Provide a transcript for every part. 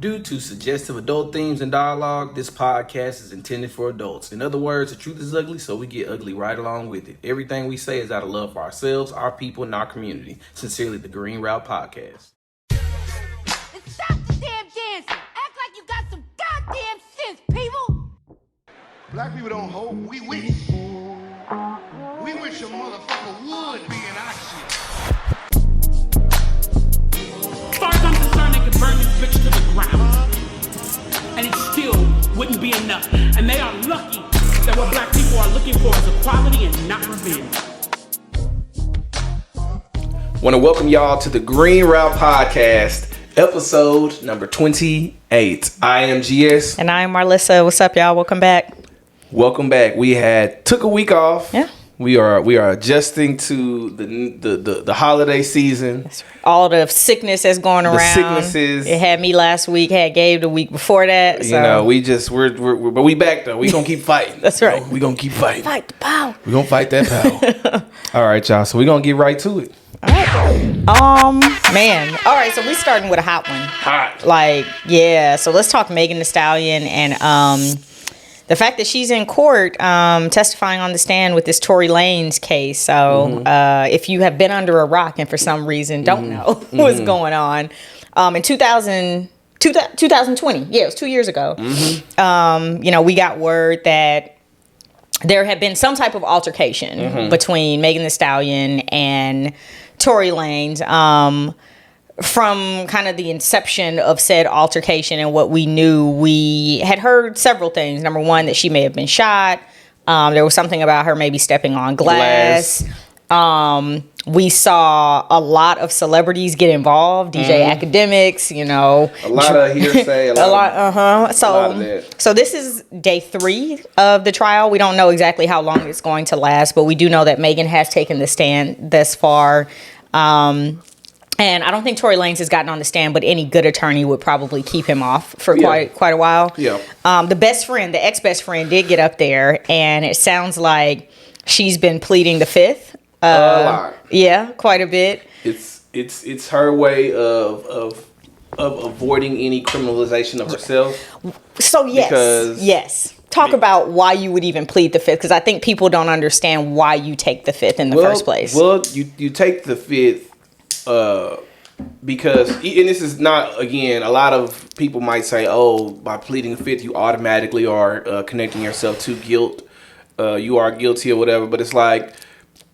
Due to suggestive adult themes and dialogue, this podcast is intended for adults. In other words, the truth is ugly, so we get ugly right along with it. Everything we say is out of love for ourselves, our people, and our community. Sincerely, the Green Route Podcast. And stop the damn dancing! Act like you got some goddamn sense, people! Black people don't hope, we wish. We wish a motherfucker would be in our shit. As far as I'm concerned, they could burn this bitch to the ground. And it still wouldn't be enough. And they are lucky that what black people are looking for is equality and not revenge. Want to welcome y'all to the Green Route Podcast, episode number 28. I am GS. And I am Marlissa. What's up, y'all? Welcome back. Welcome back. We took a week off. Yeah. We are adjusting to the holiday season. That's right. All the sickness that's going around. The sicknesses. It had me last week. Had Gabe the week before that. So. You know, but we back though. We gonna keep fighting. That's right. We gonna keep fighting. Fight the power. We gonna fight that power. All right, y'all. So we gonna get right to it. All right. Man. All right. So we starting with a hot one. Hot. Like, yeah. So let's talk Megan Thee Stallion and the fact that she's in court testifying on the stand with this Tory Lanez case. So if you have been under a rock and for some reason don't know what's going on, in 2020, yeah, it was 2 years ago, we got word that there had been some type of altercation between Megan Thee Stallion and Tory Lanez. From kind of the inception of said altercation and what we knew, we had heard several things. Number one, that she may have been shot. There was something about her maybe stepping on glass. We saw a lot of celebrities get involved. DJ Academics, a lot of hearsay. A lot of So this is day 3 of the trial. We don't know exactly how long it's going to last, but we do know that Megan has taken the stand thus far. And I don't think Tory Lanez has gotten on the stand, but any good attorney would probably keep him off for quite a while. Yeah. The ex-best friend did get up there, and it sounds like she's been pleading the fifth. A lot. Yeah, quite a bit. It's her way of avoiding any criminalization of herself. So yes. Talk about why you would even plead the fifth, because I think people don't understand why you take the fifth in the first place. Well, you take the fifth. Because, and this is not, again, a lot of people might say, oh, by pleading the fifth, you automatically are connecting yourself to guilt. You are guilty or whatever. But it's like,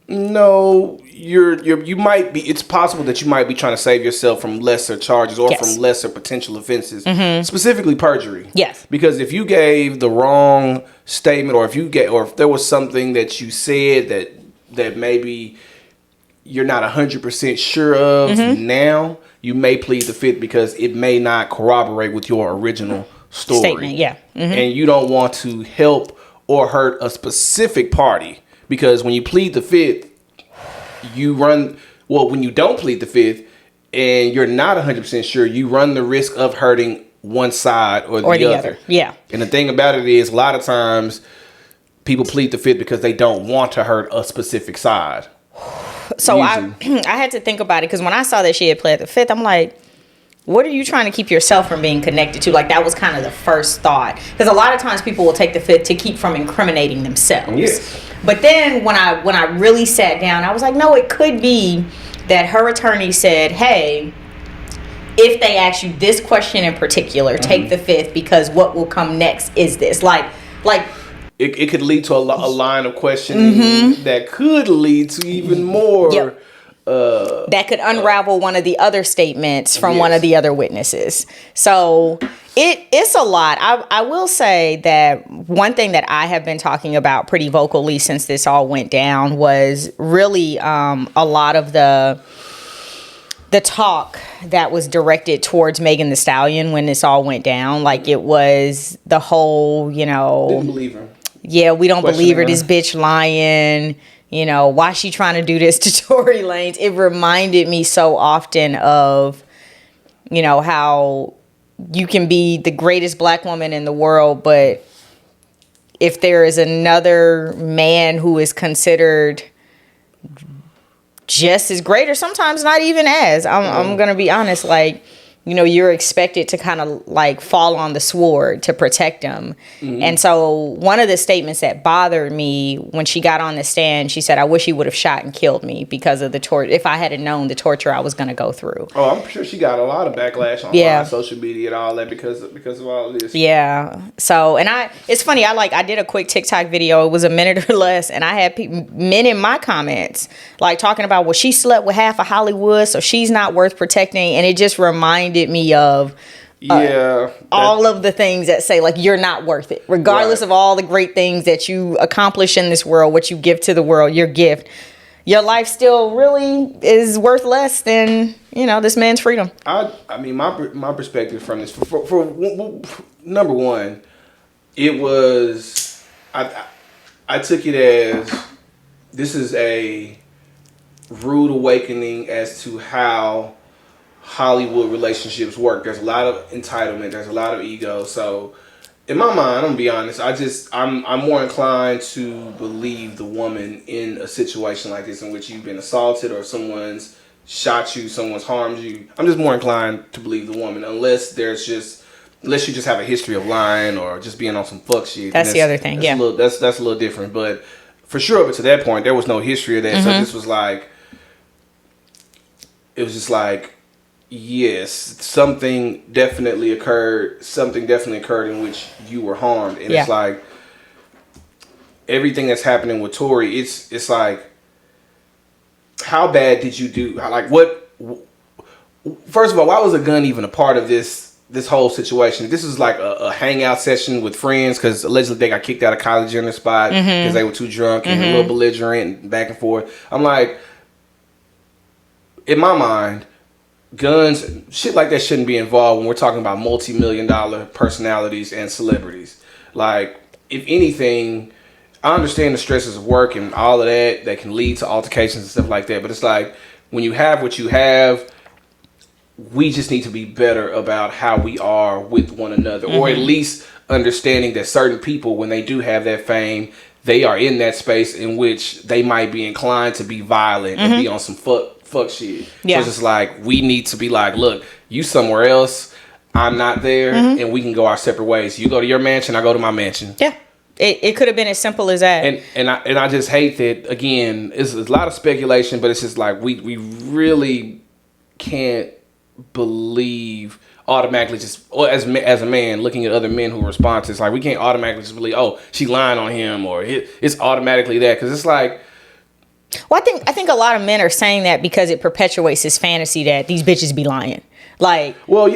no, you might be, it's possible that you might be trying to save yourself from lesser charges or from lesser potential offenses, specifically perjury. Yes. Because if you gave the wrong statement, or if there was something that you said that maybe you're not 100% sure of now, you may plead the fifth because it may not corroborate with your original story. Statement, yeah. And you don't want to help or hurt a specific party, because when you plead the fifth, when you don't plead the fifth and you're not 100% sure, you run the risk of hurting one side or the other. Yeah. And the thing about it is, a lot of times people plead the fifth because they don't want to hurt a specific side. So I had to think about it, because when I saw that she had pled the fifth, I'm like, what are you trying to keep yourself from being connected to? Like, that was kind of the first thought. Because a lot of times people will take the fifth to keep from incriminating themselves. Yes. But then when I really sat down, I was like, no, it could be that her attorney said, hey, if they ask you this question in particular, take the fifth, because what will come next is this. Like. It could lead to a line of questioning that could lead to even more. Yep. That could unravel one of the other statements from one of the other witnesses. So it's a lot. I will say that one thing that I have been talking about pretty vocally since this all went down was really a lot of the talk that was directed towards Megan Thee Stallion when this all went down. Like, it was the whole, Didn't believe her. Yeah, we don't believe her. This bitch lying. Why she trying to do this to Tory Lanez? It reminded me so often of, how you can be the greatest black woman in the world, but if there is another man who is considered just as great, or sometimes not even as, I'm going to be honest, like, you know, you're expected to kind of like fall on the sword to protect him. And so one of the statements that bothered me when she got on the stand, she said, I wish he would have shot and killed me because of the torture. If I had known the torture I was going to go through. Oh, I'm sure she got a lot of backlash on social media and all that because of all this. Yeah. So, and it's funny. I did a quick TikTok video. It was a minute or less. And I had men in my comments like talking about, well, she slept with half of Hollywood, so she's not worth protecting. And it just reminded me of all of the things that say like you're not worth it, regardless of all the great things that you accomplish in this world, what you give to the world, your gift, your life still really is worth less than, you know, this man's freedom. I mean, my perspective from this, for number one, it was I took it as this is a rude awakening as to how Hollywood relationships work. There's a lot of entitlement. There's a lot of ego. So, in my mind, I'm gonna be honest. I'm more inclined to believe the woman in a situation like this, in which you've been assaulted or someone's shot you, someone's harmed you. I'm just more inclined to believe the woman, unless you just have a history of lying or just being on some fuck shit. That's the other thing. That's a little different. But for sure, up to that point, there was no history of that. So this was like, it was just like, yes, something definitely occurred. Something definitely occurred in which you were harmed, and it's like everything that's happening with Tory. It's like, how bad did you do? Like, what? First of all, why was a gun even a part of this whole situation? This is like a hangout session with friends because allegedly they got kicked out of college in the spot because they were too drunk and a little belligerent and back and forth. I'm like, in my mind, guns, shit like that shouldn't be involved when we're talking about multi-million-dollar personalities and celebrities. Like, if anything, I understand the stresses of work and all of that can lead to altercations and stuff like that, but it's like, when you have what you have, we just need to be better about how we are with one another, or at least understanding that certain people, when they do have that fame, they are in that space in which they might be inclined to be violent and be on some fuck shit. So it's just like, we need to be like, look, you somewhere else, I'm not there, and we can go our separate ways. You go to your mansion, I go to my mansion. Yeah. It could have been as simple as that. And I just hate that, again, it's a lot of speculation, but it's just like, we really can't believe automatically, just as a man looking at other men who respond to, it's like, we can't automatically just believe, oh, she lying on him, or it's automatically that, because it's like, well, I think a lot of men are saying that because it perpetuates this fantasy that these bitches be lying. Like, well,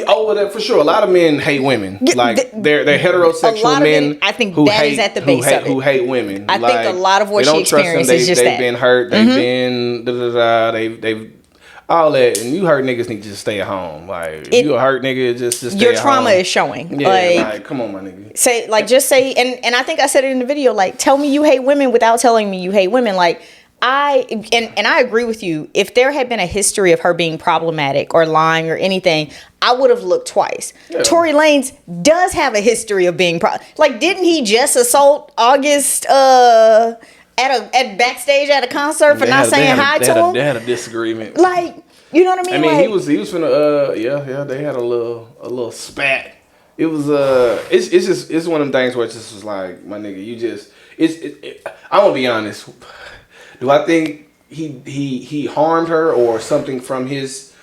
for sure, a lot of men hate women. Like, they're heterosexual men. I think that is at the base of it. Who hate women. I think a lot of what she experienced is just that. They've been hurt. They've been they've all that, and you hurt niggas need to just stay at home. Like, if you a hurt nigga, just stay at home. Your trauma is showing. Yeah, like, come on, my nigga. Just say, and I think I said it in the video, like, tell me you hate women without telling me you hate women. Like, I agree with you. If there had been a history of her being problematic or lying or anything, I would have looked twice. Yeah. Tory Lanez does have a history of being like, didn't he just assault August at backstage at a concert for not saying hi to him? They had a disagreement. Like, you know what I mean? I mean, like, he was finna they had a little spat. It was it's one of them things where it just was like, my nigga, you just I won't be honest. Do I think he harmed her or something from his?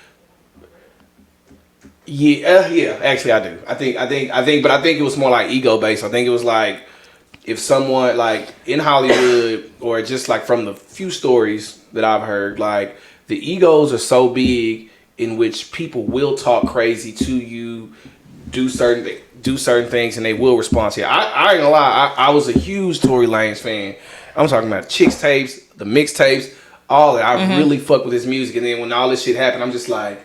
Yeah. Actually, I do. I think, but I think it was more like ego based. I think it was like, if someone, like, in Hollywood, or just like from the few stories that I've heard, like, the egos are so big in which people will talk crazy to you, do certain things, and they will respond to you. I ain't gonna lie. I was a huge Tory Lanez fan. I'm talking about Chicks tapes, the mixtapes, all that. I really fuck with his music, and then when all this shit happened, I'm just like,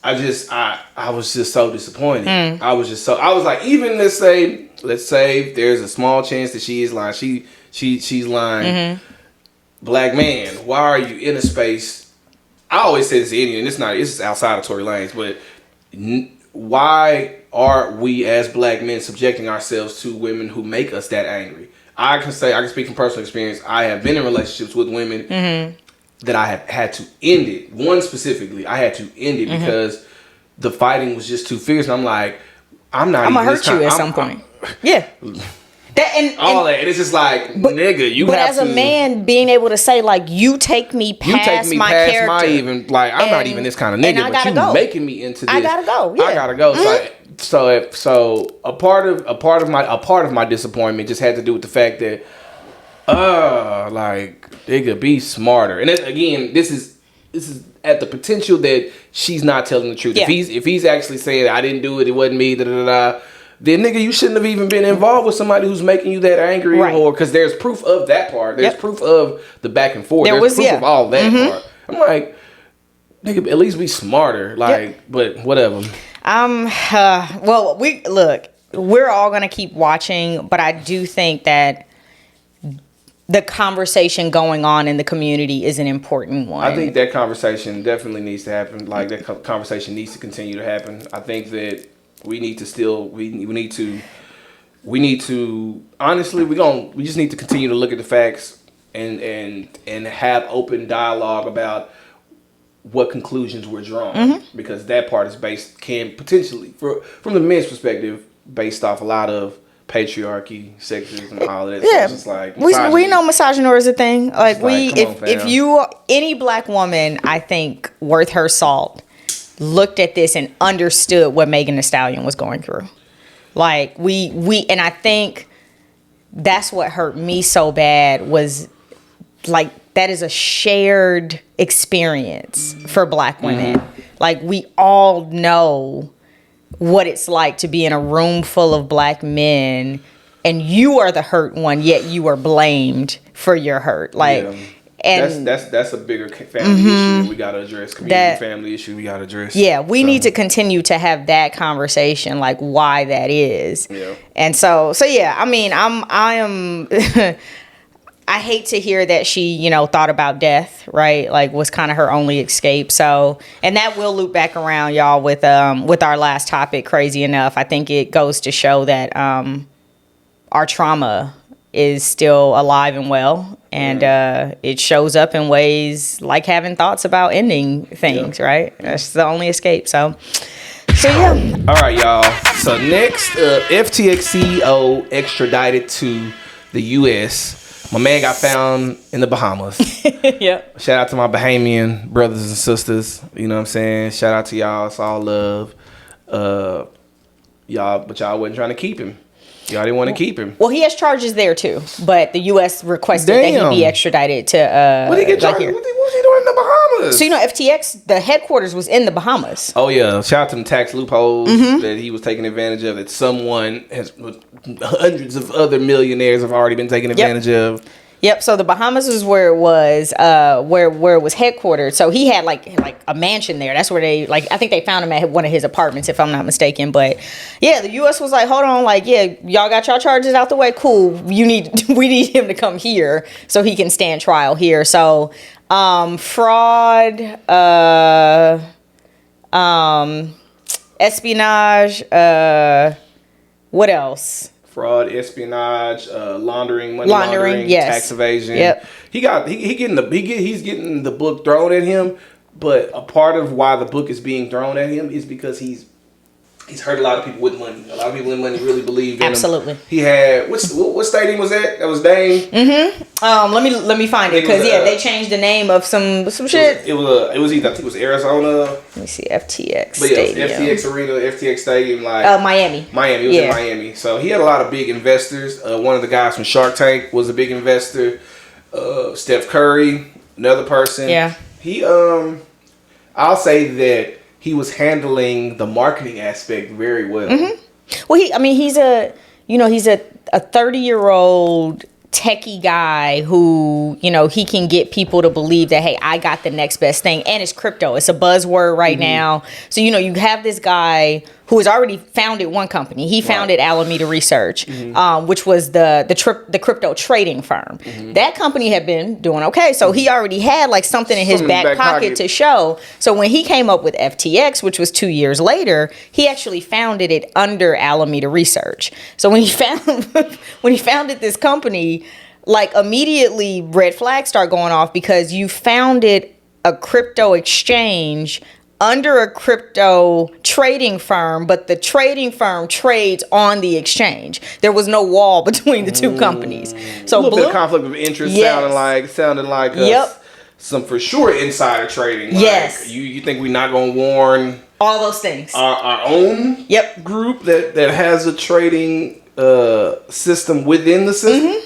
I was just so disappointed. I was like, even let's say there's a small chance that she is lying. She's lying. Black man, why are you in a space? I always say this to Indian, and it's outside of Tory Lanez, but why are we as black men subjecting ourselves to women who make us that angry? I can speak from personal experience. I have been in relationships with women that I have had to end it. One specifically, I had to end it because the fighting was just too fierce. And I'm like, I'm gonna hurt you at some point. Yeah. All that. And it's just like, nigga, you but have as a man, being able to say, like, you take me past my character. I'm not even this kind of nigga, but you making me into this. I gotta go. Yeah. I gotta go. So a part of my disappointment just had to do with the fact that, like, nigga, be smarter. And again, this is at the potential that she's not telling the truth. Yeah. If he's actually saying I didn't do it, it wasn't me, then nigga, you shouldn't have even been involved with somebody who's making you that angry, right. Or because there's proof of that part. There's proof of the back and forth. There's proof of all that part. I'm like, nigga, at least be smarter. Like, but whatever. Well, we're all gonna keep watching, but I do think that the conversation going on in the community is an important one. I think that conversation definitely needs to happen. Like, that conversation needs to continue to happen. I think that we need to honestly, we just need to continue to look at the facts and have open dialogue about what conclusions were drawn, because that part can potentially, from the men's perspective, based off a lot of patriarchy, sexism, all of that. Yeah, so it's just like we know misogyny is a thing. Like, if you any black woman, I think worth her salt, looked at this and understood what Megan Thee Stallion was going through. Like, and I think that's what hurt me so bad, was like, that is a shared experience for black women. Like, we all know what it's like to be in a room full of black men and you are the hurt one, yet you are blamed for your hurt. Like, and that's a bigger family issue that we gotta address. Family issue we gotta address. Yeah, we need to continue to have that conversation, like why that is. Yeah. And so yeah, I mean, I am I hate to hear that she, thought about death, right? Like, was kind of her only escape. So, and that will loop back around, y'all, with our last topic, crazy enough. I think it goes to show that our trauma is still alive and well, and it shows up in ways like having thoughts about ending things, right? That's the only escape. So yeah. All right, y'all. So next, FTX CEO extradited to the U.S. My man got found in the Bahamas. Yep. Shout out to my Bahamian brothers and sisters. You know what I'm saying? Shout out to y'all. It's all love. Y'all wasn't trying to keep him. Y'all didn't want to keep him. Well, he has charges there too, but the U.S. requested that he be extradited to. What did he get charged? What was he doing in the Bahamas? So FTX, the headquarters was in the Bahamas. Oh yeah, shout out to the tax loopholes that he was taking advantage of. That hundreds of other millionaires have already been taking advantage of. Yep. So the Bahamas is where it was, where it was headquartered. So he had like a mansion there. That's where they I think they found him at one of his apartments, if I'm not mistaken. But yeah, the U.S. was like, hold on, y'all got y'all charges out the way. Cool. We need him to come here so he can stand trial here. So fraud, espionage, what else? Fraud, espionage, money laundering, tax evasion. Yep. He's getting the book thrown at him, but a part of why the book is being thrown at him is because he's hurt a lot of people with money. A lot of people with money really believe in him. He had what stadium was that? That was Dame. Let me find it, because they changed the name of some shit. It was either, I think it was Arizona. Let me see, FTX. But yeah, FTX Arena, FTX Stadium, Miami. Miami. It was in Miami. So he had a lot of big investors. One of the guys from Shark Tank was a big investor. Steph Curry, another person. Yeah. He I'll say that he was handling the marketing aspect very well. Well, he's a 30-year-old techie guy who, he can get people to believe that, hey, I got the next best thing. And it's crypto. It's a buzzword right now. So, you have this guy who has already founded one company. He founded Alameda Research, which was the crypto trading firm. That company had been doing okay. So he already had something in his back pocket to show. So when he came up with FTX, which was 2 years later, he actually founded it under Alameda Research. So when he founded this company, immediately red flags start going off, because you founded a crypto exchange under a crypto trading firm, but the trading firm trades on the exchange. There was no wall between the two companies. So a little bit of conflict of interest. Yes. sounding like Yep. some for sure insider trading. Like, Yes. You think we're not gonna warn all those things. our own Yep. group that has a trading system within the system?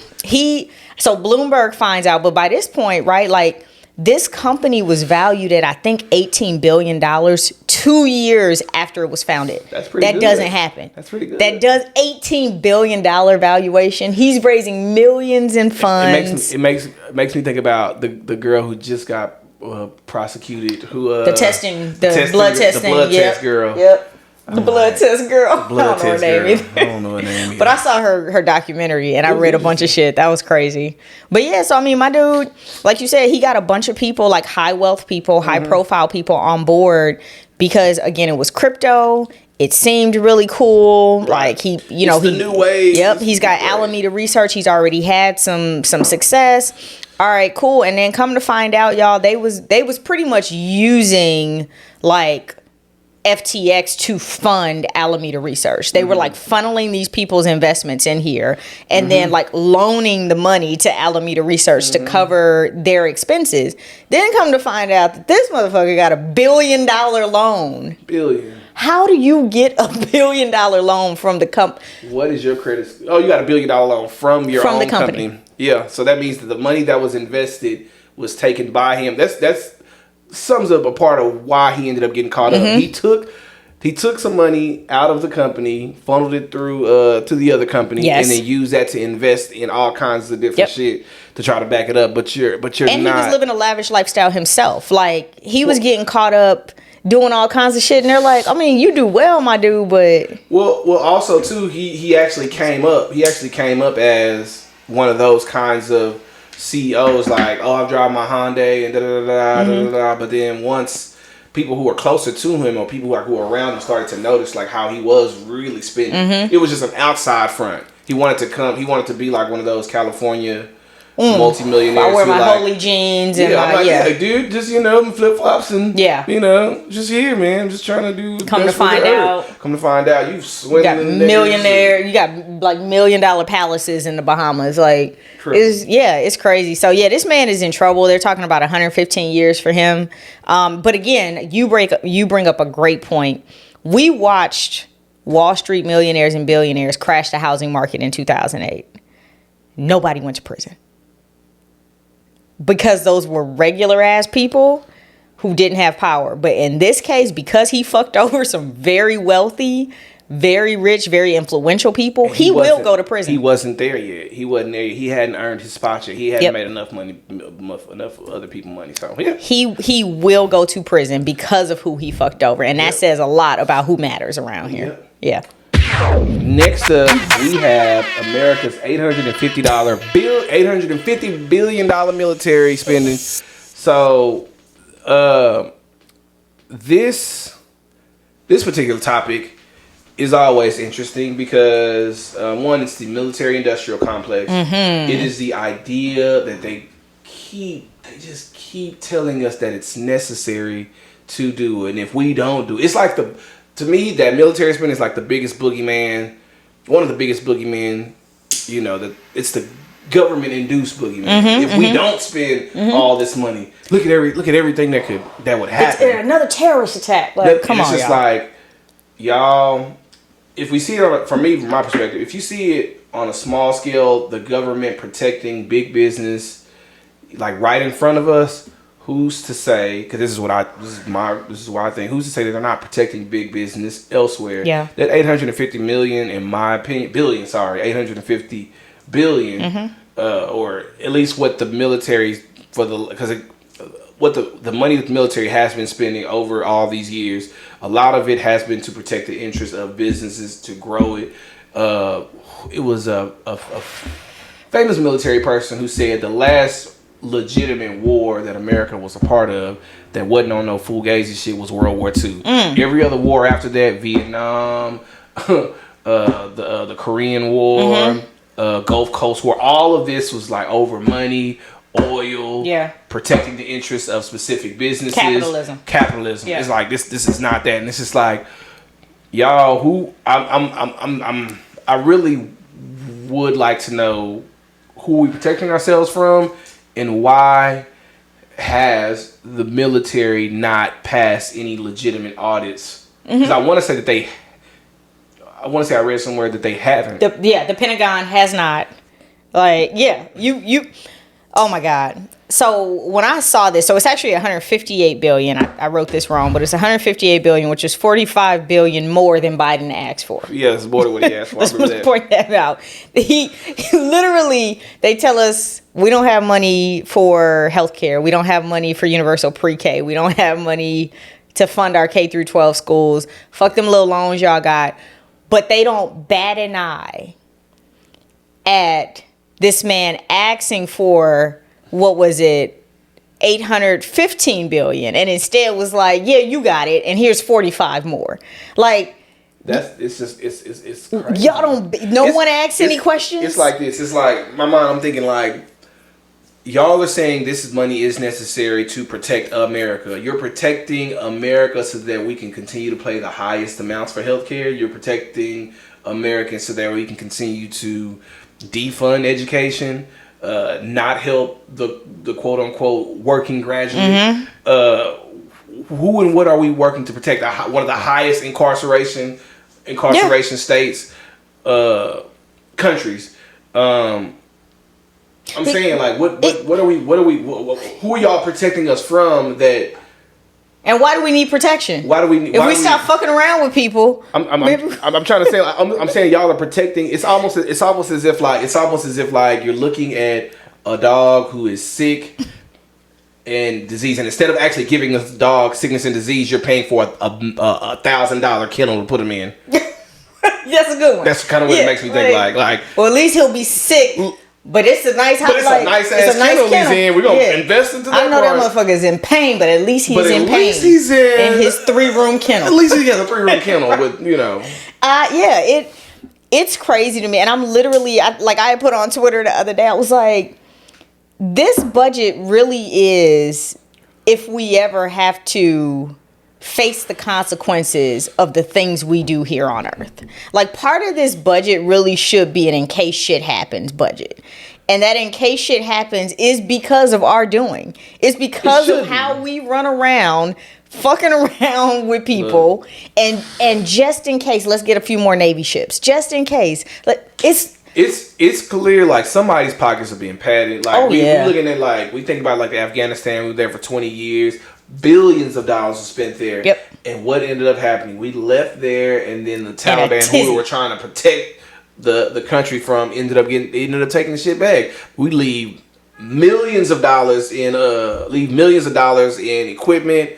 So Bloomberg finds out, but by this point, right, like this company was valued at I think $18 billion 2 years after it was founded. That's pretty good. That doesn't happen. That's pretty good. That does $18 billion valuation. He's raising millions in funds. It makes me think about the girl who just got prosecuted. Who the blood testing, test girl. Yep. The blood test girl. I don't know her name either. I don't know her name either. But I saw her documentary and I read a bunch of shit. That was crazy. But yeah, so I mean, my dude, like you said, he got a bunch of people, like high wealth people, high profile people on board because again, it was crypto. It seemed really cool. Like he, the new wave. Yep. He's got Alameda Research. He's already had some success. All right, cool. And then come to find out, y'all, they was pretty much using like FTX to fund Alameda Research. They were like funneling these people's investments in here and then like loaning the money to Alameda Research to cover their expenses. Then come to find out that this motherfucker got $1 billion loan. Billion. How do you get $1 billion loan from the company? What is your credit? Oh, you got $1 billion loan from your own company. Yeah, so that means that the money that was invested was taken by him. That's sums up a part of why he ended up getting caught up. He took some money out of the company, funneled it through to the other company, and then used that to invest in all kinds of different shit to try to back it up. But you're and not. And he was living a lavish lifestyle himself. Like he was getting caught up doing all kinds of shit, and they're like, I mean, you do well, my dude, but well, also too, he actually came up. He actually came up as one of those kinds of CEOs, like, oh, I'm driving my Hyundai and da da da da da. But then once people who were closer to him or people who were around him started to notice like how he was really spending, it was just an outside front. He wanted to be like one of those California multimillionaires. I wear my like, holy jeans and dude, just flip flops and just here, man. I'm just trying to do. Come to find out, you've swindled. You got millionaire. You got like $1 million palaces in the Bahamas. Like, it's crazy. So yeah, this man is in trouble. They're talking about 115 years for him. But again, you bring up a great point. We watched Wall Street millionaires and billionaires crash the housing market in 2008. Nobody went to prison. Because those were regular ass people who didn't have power. But in this case, because he fucked over some very wealthy, very rich, very influential people, he will go to prison. He wasn't there yet. He wasn't there. He hadn't earned his spot yet. He hadn't made enough money, enough other people money. So yeah, he will go to prison because of who he fucked over, and that says a lot about who matters around here. Yeah. Next up, we have America's $850 billion military spending. So, this particular topic is always interesting because one, it's the military-industrial complex. It is the idea that they just keep telling us that it's necessary to do it, and if we don't do it, it's like to me, that military spending is like the biggest boogeyman, one of the biggest boogeymen. It's the government-induced boogeyman. If we don't spend all this money, look at everything that would happen. It's another terrorist attack. Like, come on, it's just like, y'all. If we see it from my perspective, if you see it on a small scale, the government protecting big business, like right in front of us. Who's to say? Because this is what I think. Who's to say that they're not protecting big business elsewhere? Yeah. That 850 million, in my opinion, 850 billion, or at least what the military what the money that the military has been spending over all these years. A lot of it has been to protect the interests of businesses, to grow it. It was a famous military person who said the last legitimate war that America was a part of that wasn't on no fugazi shit was World War II. Every other war after that, Vietnam, the Korean War, Gulf Coast War, all of this was like over money, oil, protecting the interests of specific businesses, capitalism. Yeah. It's like this is not that, and it's just like y'all who I really would like to know who we protecting ourselves from and why has the military not passed any legitimate audits. Because I want to say that I read somewhere that they haven't. The Pentagon has not. Like, you oh my God. So when I saw this, so it's actually 158 billion. I wrote this wrong, but it's 158 billion, which is 45 billion more than Biden asked for. Yeah, it's more than what he asked for. Let's point that out. He literally, they tell us we don't have money for healthcare. We don't have money for universal pre-K. We don't have money to fund our K through 12 schools. Fuck them little loans y'all got. But they don't bat an eye at this man asking for, what was it, 815 billion, and instead was like, yeah, you got it, and here's 45 more. Like, it's crazy. Y'all one asks any questions. It's like this. It's like my mind. I'm thinking like y'all are saying this money is necessary to protect America. You're protecting America so that we can continue to pay the highest amounts for healthcare. You're protecting Americans so that we can continue to defund education. Not help the quote unquote working graduate. Who and what are we working to protect? One of the highest incarceration states, countries. I'm saying like what are we who are y'all protecting us from that? And why do we need protection? If we stop fucking around with people, I'm trying to say. I'm saying y'all are protecting. It's almost as if like you're looking at a dog who is sick and disease, and instead of actually giving a dog sickness and disease, you're paying for a $1,000 kennel to put him in. That's a good one. That's kind of what it makes me think like. Well, at least he'll be sick. But it's a nice house. But it's a nice ass kennel he's in. We're gonna invest into that. I know that motherfucker's in pain, but at least he's in pain. At least he's in his 3-room kennel. At least he has a 3-room kennel with, it's crazy to me. And I'm literally, I put on Twitter the other day, I was like, this budget really is, if we ever have to face the consequences of the things we do here on Earth. Like, part of this budget really should be an in case shit happens budget. And that in case shit happens is because of our doing. It's because of how we run around fucking around with people. And just in case, let's get a few more Navy ships. Just in case. It's clear like somebody's pockets are being padded. Like we're looking at like, we think about like Afghanistan, we were there for 20 years. Billions of dollars were spent there. Yep. And what ended up happening? We left there, and then the Taliban, who we were trying to protect the country from, ended up taking the shit back. We leave millions of dollars in equipment.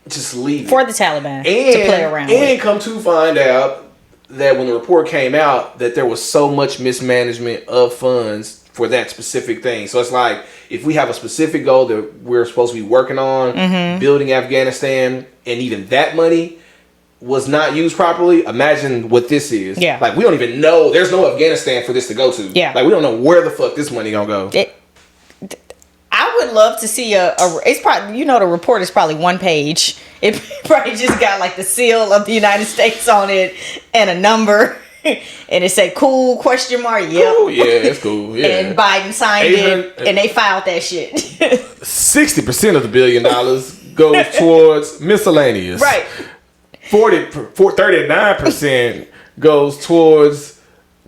Just leave for the Taliban to play around with. And come to find out that when the report came out that there was so much mismanagement of funds for that specific thing. So it's like, if we have a specific goal that we're supposed to be working on, building Afghanistan, and even that money was not used properly, imagine what this is. Yeah. Like, we don't even know. There's no Afghanistan for this to go to. Yeah. Like, we don't know where the fuck this money gonna go. I would love to see it's probably, the report is probably one page. It probably just got like the seal of the United States on it and a number. And it said cool ? Yep. Cool, yeah, it's cool. Yeah. And Biden signed it, and they filed that shit. 60% of the $1 billion goes towards miscellaneous. Right. 39% goes towards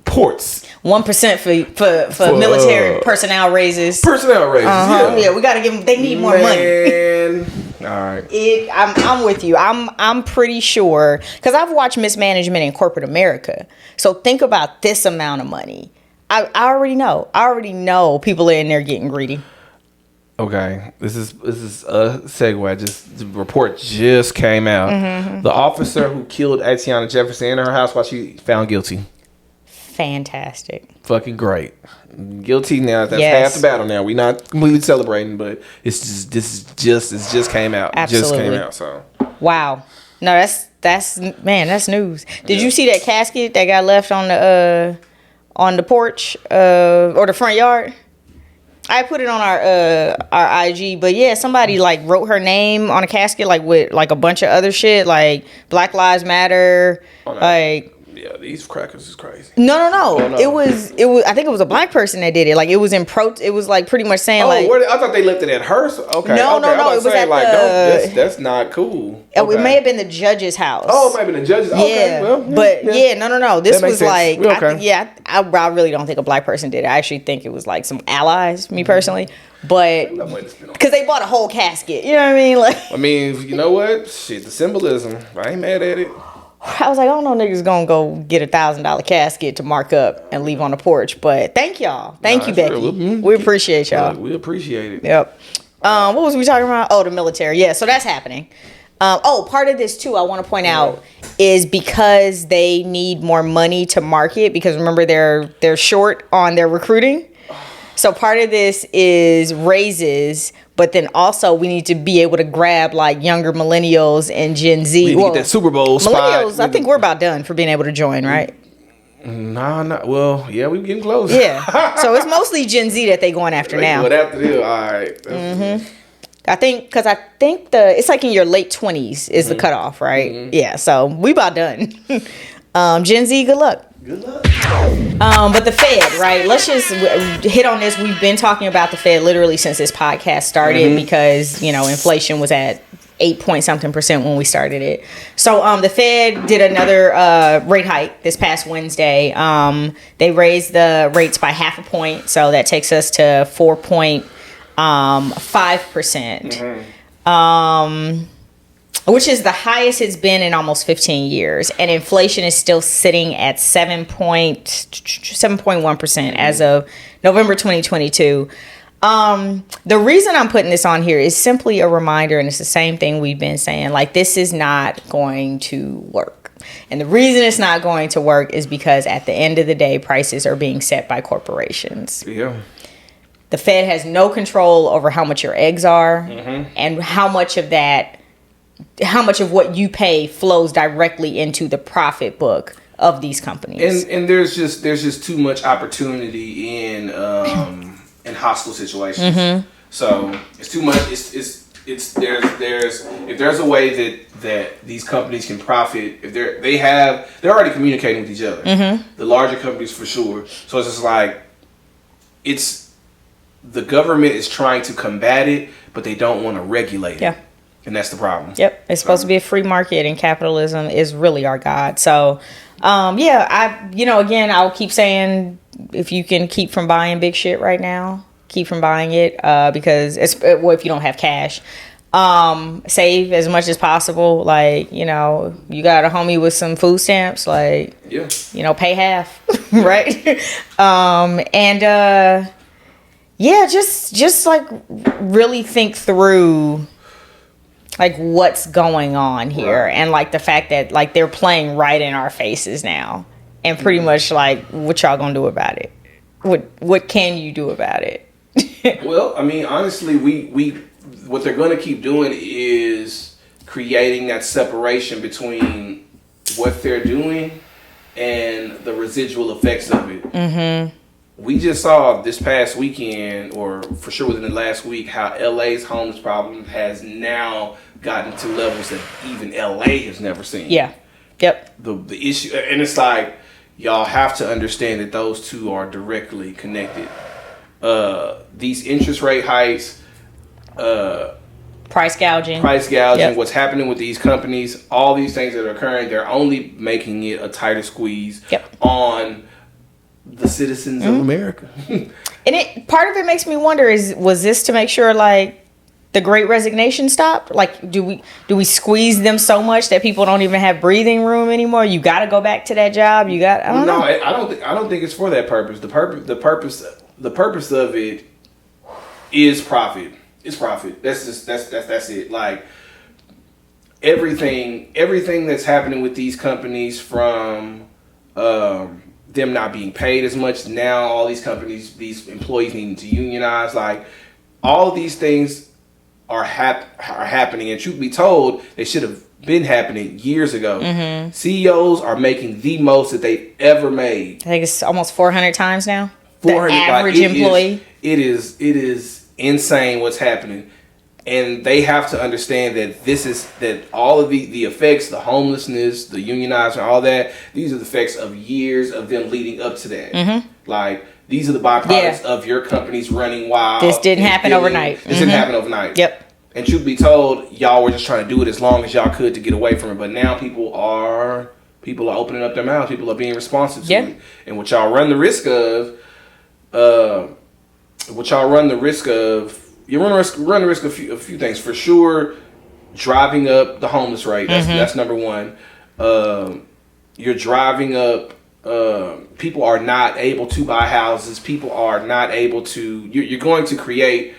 ports. 1% for military personnel raises. Yeah, we gotta give them. They need more money. All right. I'm with you. I'm pretty sure, because I've watched mismanagement in corporate America. So think about this amount of money. I already know. People are in there getting greedy. Okay, this is a segue. The report just came out. The officer who killed Atiana Jefferson in her house while she found guilty. Fantastic. Fucking great. Guilty now. That's half the battle now. We're not completely celebrating, but it's just came out. Absolutely. Just came out. So wow. No, that's news. Did you see that casket that got left on the porch or the front yard? I put it on our IG, but yeah, somebody like wrote her name on a casket like with like a bunch of other shit like Black Lives Matter, like. Yeah, these crackers is crazy. No. Oh, no. It was. I think it was a black person that did it. Like it was in pro. It was like pretty much saying like. I thought they left it at her. Okay. No. I It was at like, the. that's not cool. It may have been the judge's house. Oh, it might have been the judge's. Yeah, Okay, well, but no. This was like, okay. I really don't think a black person did it. I actually think it was like some allies, me personally. But because they bought a whole casket, you know what I mean? Like, I mean, you know what? Shit, the symbolism. I ain't mad at it. I was like, I don't know, niggas gonna go get $1,000 casket to mark up and leave on the porch. But thank y'all, thank you, Becky. We appreciate y'all. We appreciate it. Yep. What was we talking about? Oh, the military. Yeah, so that's happening. Part of this too, I want to point out, is because they need more money to market. Because remember, they're short on their recruiting. So part of this is raises, but then also we need to be able to grab like younger millennials and Gen Z. We need to get that Super Bowl spot. Millennials, I think we're about done for being able to join, right? Nah. Well, yeah, we getting close. Yeah. So it's mostly Gen Z that they going after now. But after this, all right. I think it's like in your late 20s is the cutoff, right? Mm-hmm. Yeah. So we about done. Gen Z, good luck. Good luck. But the Fed, right? Let's just hit on this. We've been talking about the Fed literally since this podcast started because, inflation was at 8-point-something% when we started it. So the Fed did another rate hike this past Wednesday. They raised the rates by 0.5 point. So that takes us to 4.5%. Which is the highest it's been in almost 15 years. And inflation is still sitting at 7.1% as of November 2022. The reason I'm putting this on here is simply a reminder, and it's the same thing we've been saying, like, this is not going to work. And the reason it's not going to work is because at the end of the day, prices are being set by corporations. Yeah. The Fed has no control over how much your eggs are and how much of what you pay flows directly into the profit book of these companies. And there's just too much opportunity in hostile situations. So it's too much. There's if there's a way that these companies can profit, if they're already communicating with each other. The larger companies for sure. So it's just like the government is trying to combat it, but they don't want to regulate it. Yeah. And that's the problem. Yep. It's supposed to be a free market, and capitalism is really our God. So, I'll keep saying, if you can keep from buying big shit right now, keep from buying it, because if you don't have cash, save as much as possible. Like, you got a homie with some food stamps, like, pay half, right? Just like really think through like what's going on here, and like the fact that like they're playing right in our faces now, and pretty much like, what y'all gonna do about it? What can you do about it? Well, I mean, honestly, we what they're gonna keep doing is creating that separation between what they're doing and the residual effects of it. We just saw this past weekend, or for sure within the last week, how LA's homeless problem has now gotten to levels that even LA has never seen. Yeah. Yep. The issue, and it's like, y'all have to understand that those two are directly connected. These interest rate hikes, price gouging, yep. What's happening with these companies, all these things that are occurring, they're only making it a tighter squeeze on the citizens of America. And part of it makes me wonder, was this to make sure like the Great Resignation stopped? Like, do we squeeze them so much that people don't even have breathing room anymore? You got to go back to that job. I don't know. I don't think it's for that purpose. The purpose of it is profit. It's profit. That's it. Like everything that's happening with these companies, from them not being paid as much, now all these companies, these employees needing to unionize, like all of these things are happening, and truth be told, they should have been happening years ago. CEOs are making the most that they've ever made. I think it's almost 400 times now. 400, the average employee. it is insane what's happening. And they have to understand that all of the effects, the homelessness, the unionizing, all that, these are the effects of years of them leading up to that. Mm-hmm. Like, these are the byproducts of your companies running wild. This didn't happen overnight. This didn't happen overnight. Yep. And truth be told, y'all were just trying to do it as long as y'all could to get away from it. But now people are opening up their mouths. People are being responsive to it. And what y'all run the risk of, you run the risk of a few things. For sure, driving up the homeless rate. That's number one. You're driving up. People are not able to buy houses. People are not able to. You're going to create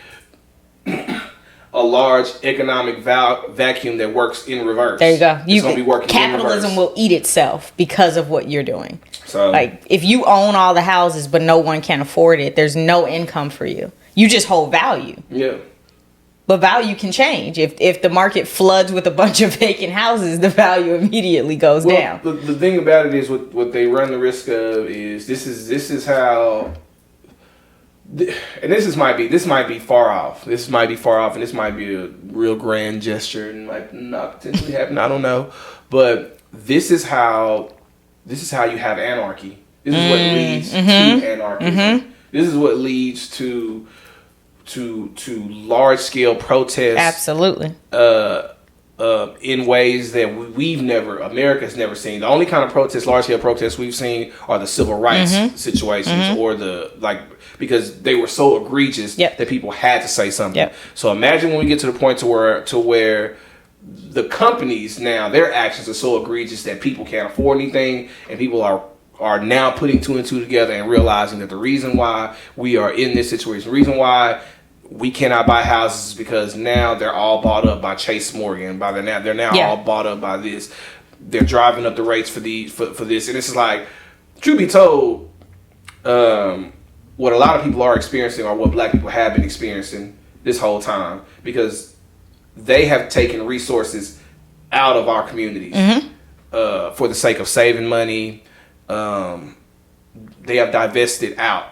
a large economic vacuum that works in reverse. There you go. It's going to be working. Capitalism will eat itself because of what you're doing. So, like, if you own all the houses but no one can afford it, there's no income for you. You just hold value. Yeah. But value can change. If the market floods with a bunch of vacant houses, the value immediely goes down. The thing about it is what they run the risk of is this is how, and this might be far off. This might be far off, and this might be a real grand gesture and might not potentially happen. I don't know, but this is how you have anarchy. This is what leads to anarchy. This is what leads to large scale protests. Absolutely. In ways that America's never seen. The only kind of large scale protests we've seen are the civil rights situations or because they were so egregious that people had to say something. Yep. So imagine when we get to the point to where the companies now, their actions are so egregious that people can't afford anything, and people are now putting two and two together and realizing that the reason why we are in this situation, the reason why we cannot buy houses is because now they're all bought up by Chase Morgan. They're now all bought up by this. They're driving up the rates for this, and it's like, truth be told, what a lot of people are experiencing are what black people have been experiencing this whole time, because they have taken resources out of our communities for the sake of saving money. They have divested out.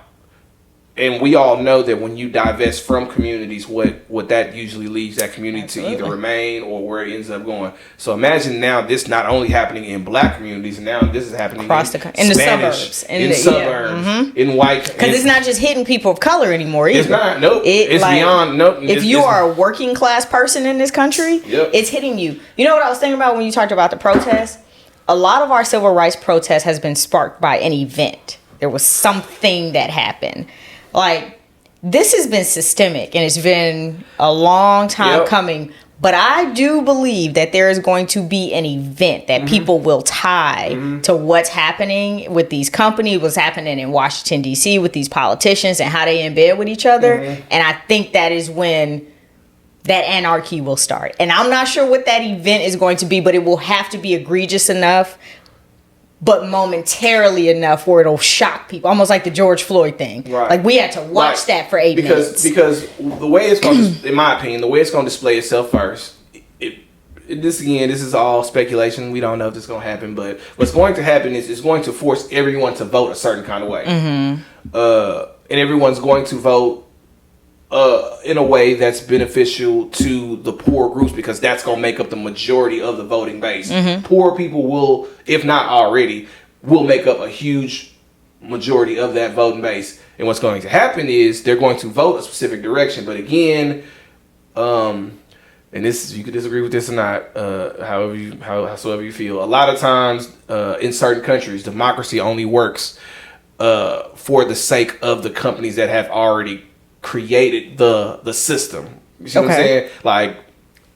And we all know that when you divest from communities, what that usually leads that community to either remain or where it ends up going. So imagine now this not only happening in black communities, and now this is happening across in the suburbs, in white. Because it's not just hitting people of color anymore either. It's not. Nope. It's beyond. Nope. If you are a working class person in this country, it's hitting you. You know what I was thinking about when you talked about the protests? A lot of our civil rights protest has been sparked by an event. There was something that happened. Like, this has been systemic, and it's been a long time coming. But I do believe that there is going to be an event that people will tie to what's happening with these companies, what's happening in Washington, D.C. with these politicians and how they embed with each other. And I think that is when that anarchy will start. And I'm not sure what that event is going to be, but it will have to be egregious enough, but momentarily enough where it'll shock people, almost like the George Floyd thing. Right. Like, we had to watch that for 8 minutes. Because the way it's going to, in my opinion, the way it's going to display itself first, this is all speculation. We don't know if this is going to happen, but what's going to happen is it's going to force everyone to vote a certain kind of way. And everyone's going to vote in a way that's beneficial to the poor groups, because that's going to make up the majority of the voting base. Poor people will, if not already, will make up a huge majority of that voting base. And what's going to happen is they're going to vote a specific direction. But again, and this, you could disagree with this or not, however you feel. A lot of times in certain countries, democracy only works for the sake of the companies that have already created the system. You see what I'm saying? Like,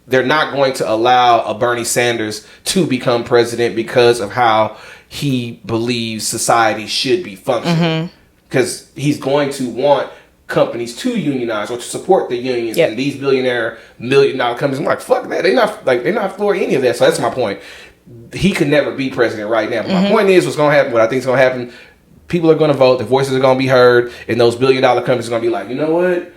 they're not going to allow a Bernie Sanders to become president because of how he believes society should be functioning. Because he's going to want companies to unionize or to support the unions and these billionaire $1 million companies. I'm like, fuck that. They're not for any of that. So that's my point. He could never be president right now. But my point is, what I think is going to happen, people are going to vote, their voices are going to be heard, and those $1 billion companies are going to be like, you know what?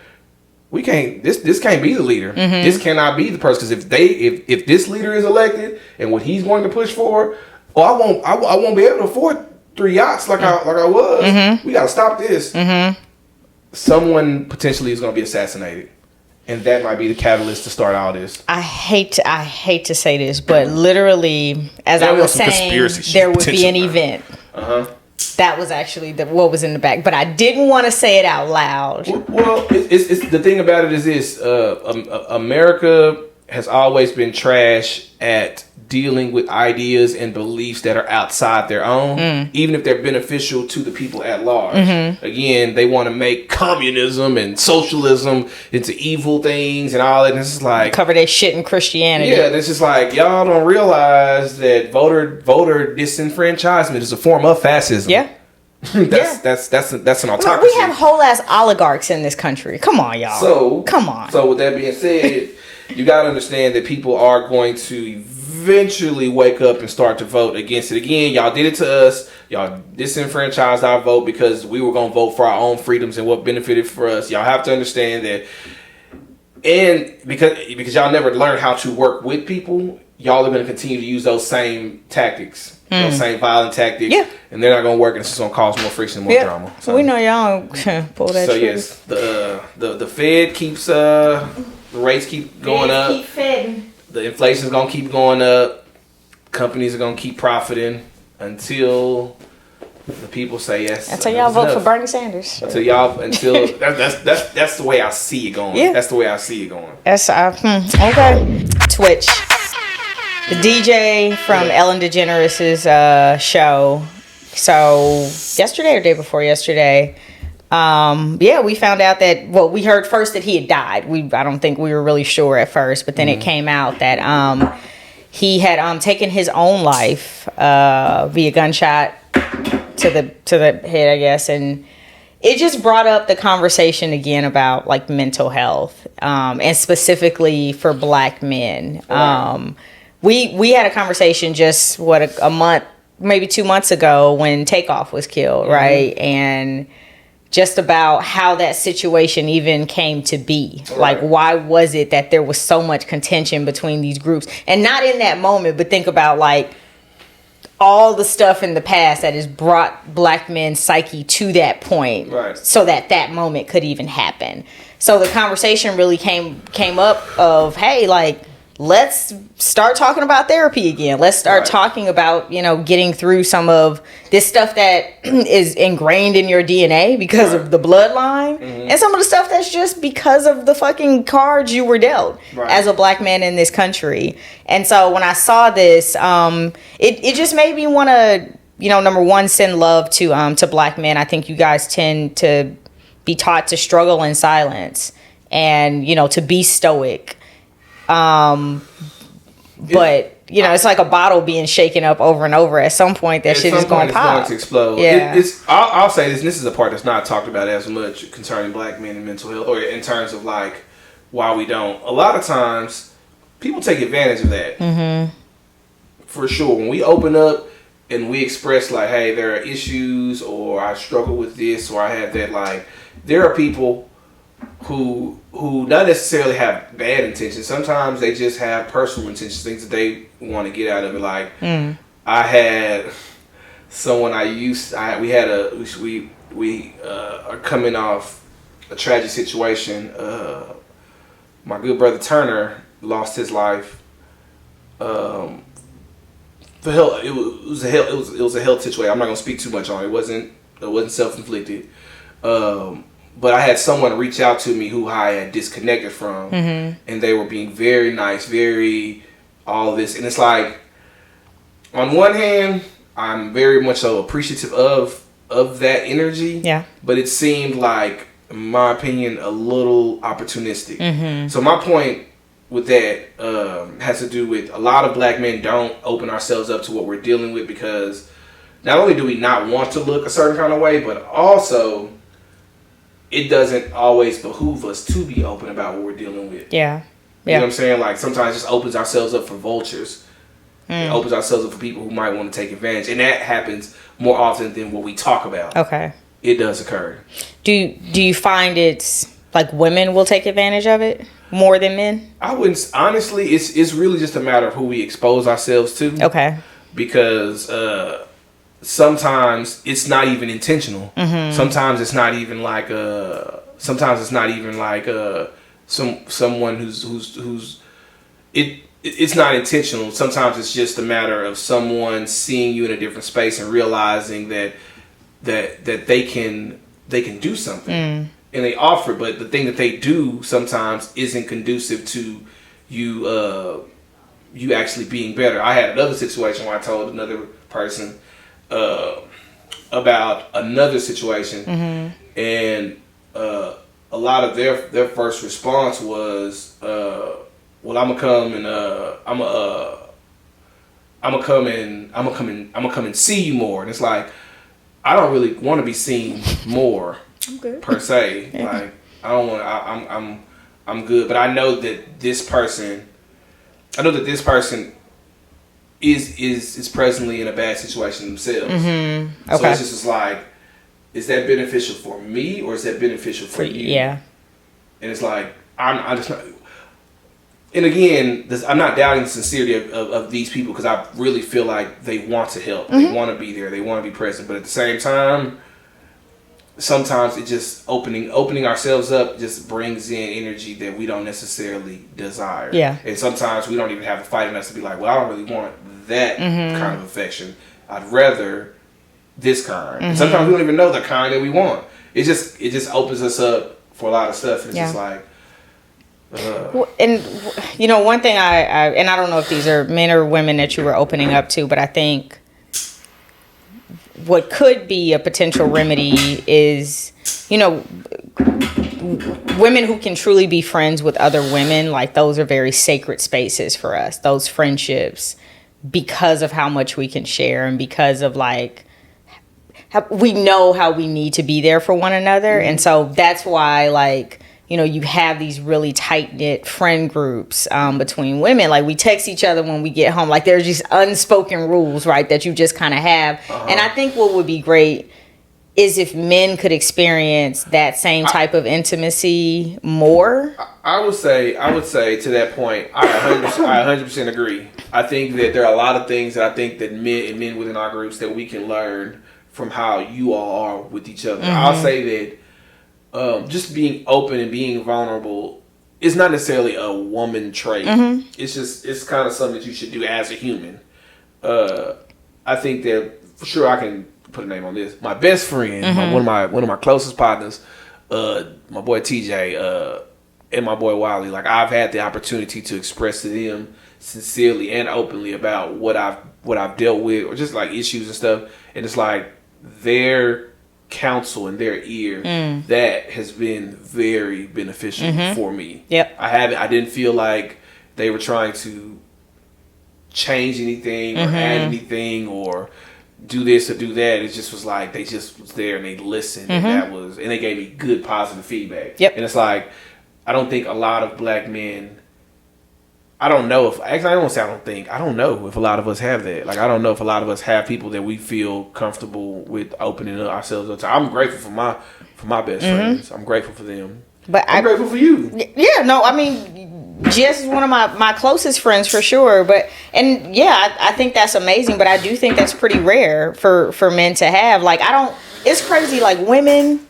We can't. This can't be the leader. This cannot be the person. Because if this leader is elected and what he's going to push for, I won't be able to afford 3 yachts like I was. We got to stop this. someone potentially is going to be assassinated. And that might be the catalyst to start all this. I hate to say this, but literally, as I was saying, there would be an event. That was actually what was in the back, but I didn't want to say it out loud. Well, it's the thing about it is this: America has always been trash at dealing with ideas and beliefs that are outside their own, even if they're beneficial to the people at large. Again, they want to make communism and socialism into evil things and all that. And this is like cover their shit in Christianity. Yeah, this is like y'all don't realize that voter disenfranchisement is a form of fascism. Yeah. That's an autocracy. We have whole ass oligarchs in this country. Come on, y'all. So come on. So with that being said, you got to understand that people are going to eventually wake up and start to vote against it. Again, y'all did it to us. Y'all disenfranchised our vote because we were going to vote for our own freedoms and what benefited for us. Y'all have to understand that. And because y'all never learned how to work with people, y'all are going to continue to use those same tactics. Those same violent tactics, and they're not going to work, and it's just going to cause more friction and more drama. So we know y'all pull that. So yes, the Fed keeps the rates keep going up. Keep fed. The inflation's going to keep going up. Companies are going to keep profiting until the people say yes. Until y'all vote for Bernie Sanders. Until that's the way I see it going. Yeah. That's the way I see it going. That's okay. Twitch. The DJ from Ellen DeGeneres' show. So yesterday or day before yesterday, we found out that we heard first that he had died. I don't think we were really sure at first, but then it came out that he had taken his own life via gunshot to the head, I guess, and it just brought up the conversation again about like mental health, and specifically for Black men. Right. We had a conversation just a month, maybe 2 months ago when Takeoff was killed, right? And just about how that situation even came to be. Right. Like, why was it that there was so much contention between these groups? And not in that moment, but think about like all the stuff in the past that has brought Black men's psyche to that point, right, so that moment could even happen. So the conversation really came up of, hey, like, let's start talking about therapy again. Let's start talking about, getting through some of this stuff that is ingrained in your DNA because of the bloodline, and some of the stuff that's just because of the fucking cards you were dealt as a Black man in this country. And so when I saw this, it just made me want to, number one, send love to Black men. I think you guys tend to be taught to struggle in silence and, to be stoic. But it's like a bottle being shaken up over and over. At some point, that shit is going to pop. It's going to explode. Yeah. I'll say this. And this is a part that's not talked about as much concerning Black men and mental health, or in terms of like why we don't. A lot of times, people take advantage of that. Mm-hmm. For sure, when we open up and we express like, "Hey, there are issues," or "I struggle with this," or "I have that," like there are people who not necessarily have bad intentions. Sometimes they just have personal intentions, things that they want to get out of it. Like I had someone we are coming off a tragic situation. My good brother Turner lost his life. For health, it was a health situation. I'm not gonna speak too much on it. It wasn't self-inflicted. But I had someone reach out to me who I had disconnected from, and they were being very nice, very all this. And it's like, on one hand, I'm very much so appreciative of that energy. Yeah. But it seemed like, in my opinion, a little opportunistic. So my point with that has to do with a lot of Black men don't open ourselves up to what we're dealing with, because not only do we not want to look a certain kind of way, but also it doesn't always behoove us to be open about what we're dealing with. Yeah. You know what I'm saying? Like, sometimes it just opens ourselves up for vultures. It opens ourselves up for people who might want to take advantage. And that happens more often than what we talk about. Okay. It does occur. Do you find it's like women will take advantage of it more than men? I wouldn't. Honestly, it's really just a matter of who we expose ourselves to. Okay. Because sometimes it's not even intentional. Sometimes it's not even like a sometimes it's not even like someone who's it's not intentional. Sometimes it's just a matter of someone seeing you in a different space and realizing that they can do something, and they offer, but the thing that they do sometimes isn't conducive to you you actually being better. I had another situation where I told another person about another situation, and a lot of their first response was, "Well, I'm gonna come and see you more." And it's like, I don't really want to be seen more per se. Like, I don't want. I'm good, but I know that this person is presently in a bad situation themselves. Okay. So it's just like, is that beneficial for me or is that beneficial for you? Yeah. And it's like, I'm just not. And again, I'm not doubting the sincerity of these people, because I really feel like they want to help. They want to be there. They want to be present. But at the same time, sometimes it just opening ourselves up just brings in energy that we don't necessarily desire. Yeah. And sometimes we don't even have the fight in us to be like, well, I don't really want that kind of affection. I'd rather this kind. And sometimes we don't even know the kind that we want. It just opens us up for a lot of stuff. And it's just like, and you know, one thing I and I don't know if these are men or women that you were opening up to, but I think what could be a potential remedy is, you know, women who can truly be friends with other women. Like, those are very sacred spaces for us, those friendships, because of how much we can share and because of like we know how we need to be there for one another. And so that's why, like, you know, you have these really tight-knit friend groups between women. Like, we text each other when we get home. Like, there's just unspoken rules, right, that you just kind of have. And I think what would be great is if men could experience that same type of intimacy more. I would say to that point, I 100% agree. I think that there are a lot of things that I think that men within our groups that we can learn from how you all are with each other. I'll say that just being open and being vulnerable is not necessarily a woman trait. It's kind of something that you should do as a human. I think that for sure I can put a name on this. My best friend, one of my closest partners, my boy TJ, and my boy Wiley. Like, I've had the opportunity to express to them sincerely and openly about what I've dealt with, or just like issues and stuff. And it's like their counsel in their ear that has been very beneficial for me. I didn't feel like they were trying to change anything or add anything or do this or do that. It just was like they just was there and they listened, and they gave me good positive feedback. And it's like, I don't think a lot of black men, I don't know if a lot of us have that. Like, I don't know if a lot of us have people that we feel comfortable with opening ourselves up to. I'm grateful for my best friends. I'm grateful for them. But I'm grateful for you. Yeah, no, I mean, Jess is one of my closest friends for sure. I think that's amazing. But I do think that's pretty rare for men to have. Like, it's crazy. Like, women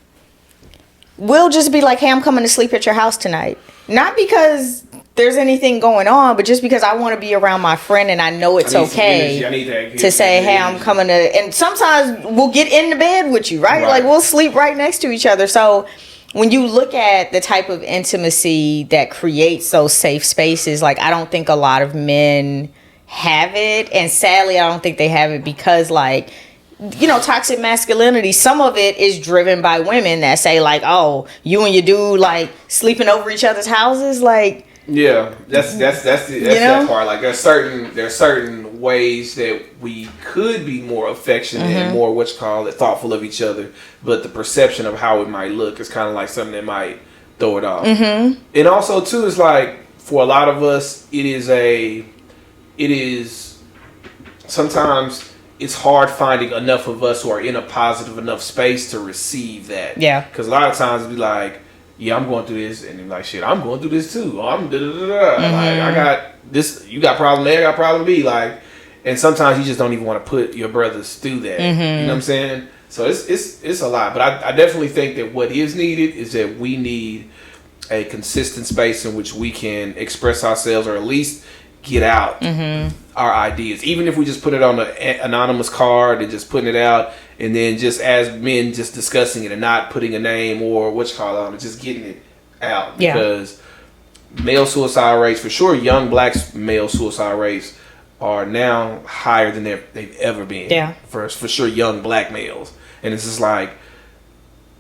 will just be like, hey, I'm coming to sleep at your house tonight. Not because there's anything going on, but just because I want to be around my friend and I know it's okay to say, hey, I'm coming to, and sometimes we'll get in the bed with you, right? Like, we'll sleep right next to each other. So when you look at the type of intimacy that creates those safe spaces, like, I don't think a lot of men have it. And sadly, I don't think they have it because, like, you know, toxic masculinity, some of it is driven by women that say, like, oh, you and your dude, like, sleeping over each other's houses, like. Yeah, that's that part. Like, there's certain ways that we could be more affectionate and more thoughtful of each other, but the perception of how it might look is kind of like something that might throw it off. And also too, it's like, for a lot of us, it is sometimes it's hard finding enough of us who are in a positive enough space to receive that. Yeah, because a lot of times it'd be like, yeah, I'm going through this, and they're like, shit, I'm going through this too. I'm like, I got this, you got problem A, I got problem B. Like, and sometimes you just don't even want to put your brothers through that. You know what I'm saying? So it's a lot, but I definitely think that what is needed is that we need a consistent space in which we can express ourselves, or at least get out our ideas, even if we just put it on an anonymous card and just putting it out, and then just as men just discussing it and not putting a name or what you call it on it, just getting it out. Because male suicide rates, for sure, young black male suicide rates are now higher than they've ever been. For sure, young black males. And it's just like,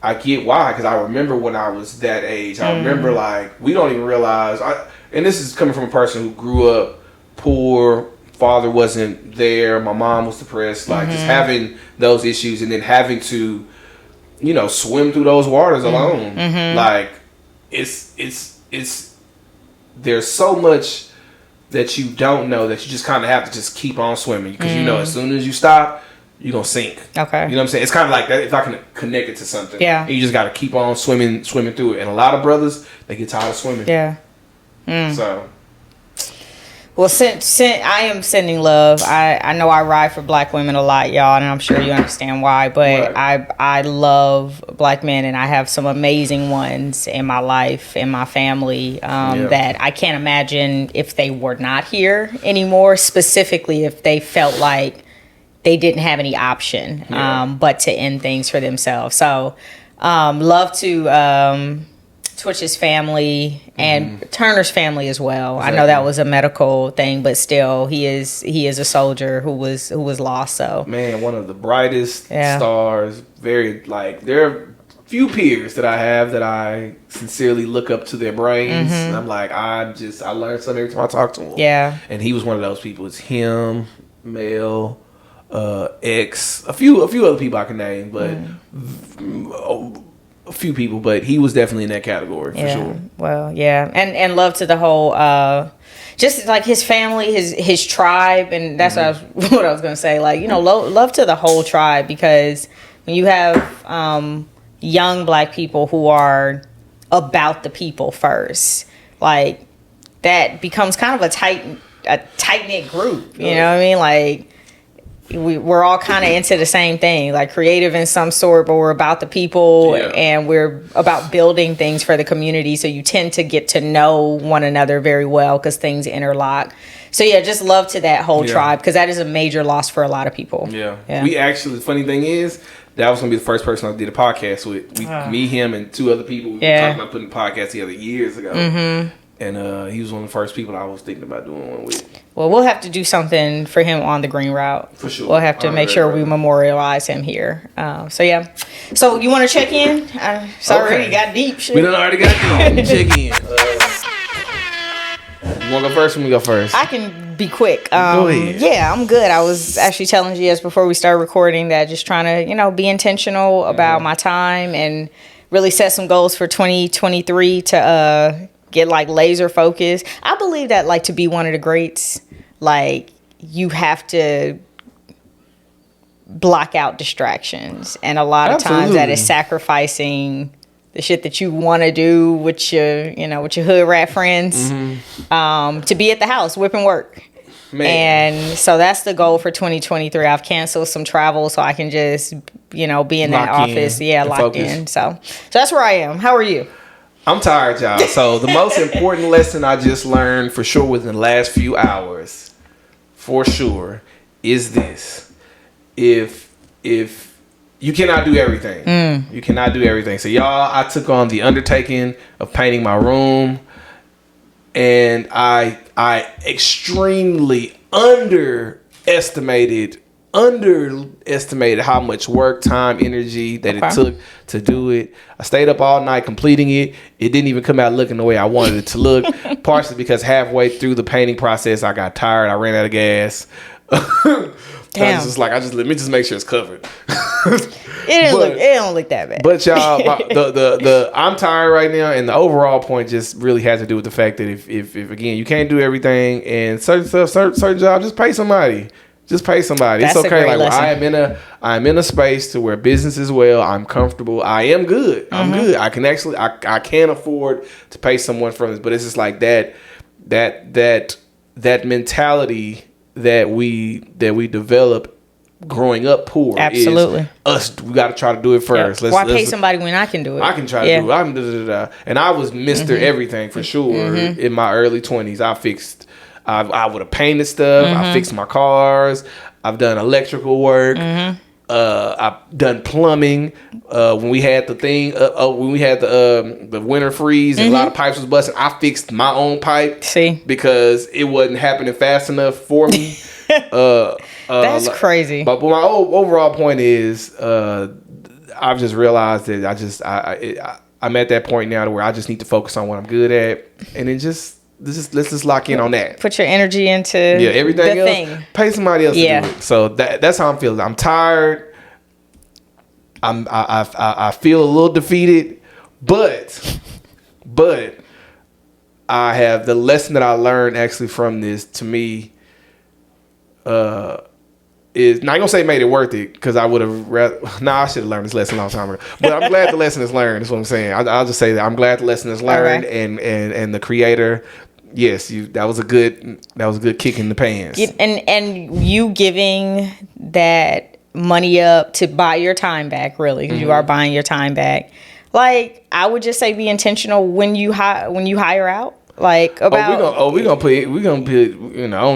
I get why, because I remember when I was that age. I remember, like, we don't even realize, and this is coming from a person who grew up poor, father wasn't there, my mom was depressed, like, just having those issues and then having to, you know, swim through those waters alone. Like, it's there's so much that you don't know that you just kind of have to just keep on swimming, because you know, as soon as you stop, you're gonna sink. Okay. You know what I'm saying? It's kind of like that. If I can connect it to something, and you just got to keep on swimming through it. And a lot of brothers, they get tired of swimming. So, well, I am sending love. I know I ride for black women a lot, y'all, and I'm sure you understand why. But I love black men, and I have some amazing ones in my life, in my family, that I can't imagine if they were not here anymore. Specifically, if they felt like they didn't have any option but to end things for themselves. So love to Twitch's family and Turner's family as well. Exactly. I know that was a medical thing, but still he is a soldier who was lost. So, man, one of the brightest stars. Very, like, there are few peers that I have that I sincerely look up to their brains. And I'm like, I learn something every time I talk to him. And he was one of those people. It's him, Mel, X, a few other people I can name, but a few people, but he was definitely in that category for sure. Well, and love to the whole just like his family, his tribe, and that's what I was gonna say. Like, you know, love to the whole tribe, because when you have young black people who are about the people first, like, that becomes kind of a tight-knit group. You know what I mean? Like, we're all kind of into the same thing, like creative in some sort, but we're about the people and we're about building things for the community. So you tend to get to know one another very well because things interlock. So just love to that whole tribe, because that is a major loss for a lot of people. We actually, the funny thing is, that was gonna be the first person I did a podcast with. Me, him, and two other people. We were talking about putting a podcast together years ago. And he was one of the first people I was thinking about doing one with. Well, we'll have to do something for him on the Green Route. For sure. We'll have to make sure we memorialize him here. So you want to check in? Sorry, you got deep. We done already got deep. Check in. You want to go first or we go first? I can be quick. Go ahead. Yeah, I'm good. I was actually telling GS before we started recording that just trying to, be intentional about my time and really set some goals for 2023 to get like laser focused. I believe that, like, to be one of the greats, like, you have to block out distractions, and a lot of times that is sacrificing the shit that you want to do with your hood rat friends to be at the house whipping work. Man. And so that's the goal for 2023. I've canceled some travel so I can just be in that office, locked in. So that's where I am. How are you? I'm tired, y'all. So the most important lesson I just learned for sure within the last few hours, for sure, is this: if you cannot do everything, you cannot do everything. So y'all, I took on the undertaking of painting my room, and I extremely underestimated how much work, time, energy that it took to do it. I stayed up all night completing it. It didn't even come out looking the way I wanted it to look. Partially because halfway through the painting process, I got tired. I ran out of gas. Damn. I was just like, let me just make sure it's covered. It don't look that bad. But y'all, the I'm tired right now, and the overall point just really has to do with the fact that if again you can't do everything, and certain jobs, just pay somebody. Just pay somebody. That's it's okay. Like, lesson. I'm in a space to where business is well. I'm comfortable. I am good. I'm good. I can actually I can afford to pay someone for this. But it's just like that mentality that we develop growing up poor. Absolutely. Is us. We got to try to do it first. Why pay somebody when I can do it? I can try to do it. I'm and I was Mr. Everything for sure in my early 20s. I would have painted stuff. I fixed my cars. I've done electrical work. I've done plumbing. When we had the thing, when we had the winter freeze and a lot of pipes was busting, I fixed my own pipe. See, because it wasn't happening fast enough for me. that's crazy. But my overall point is, I've just realized that I'm at that point now to where I just need to focus on what I'm good at, and then let's just lock in on that. Put your energy into everything the else. thing. Pay somebody else to do it. So that's how I'm feeling. I'm tired. I feel a little defeated, but I have the lesson that I learned actually from this. To me, is not gonna say made it worth it, because I would have I should have learned this lesson a long time ago. But I'm glad the lesson is learned. That's what I'm saying. I'll just say that I'm glad the lesson is learned, and the creator. Yes, that was a good kick in the pants. And you giving that money up to buy your time back, really, because you are buying your time back. Like, I would just say be intentional when you hire out. Like, about we're gonna put you know,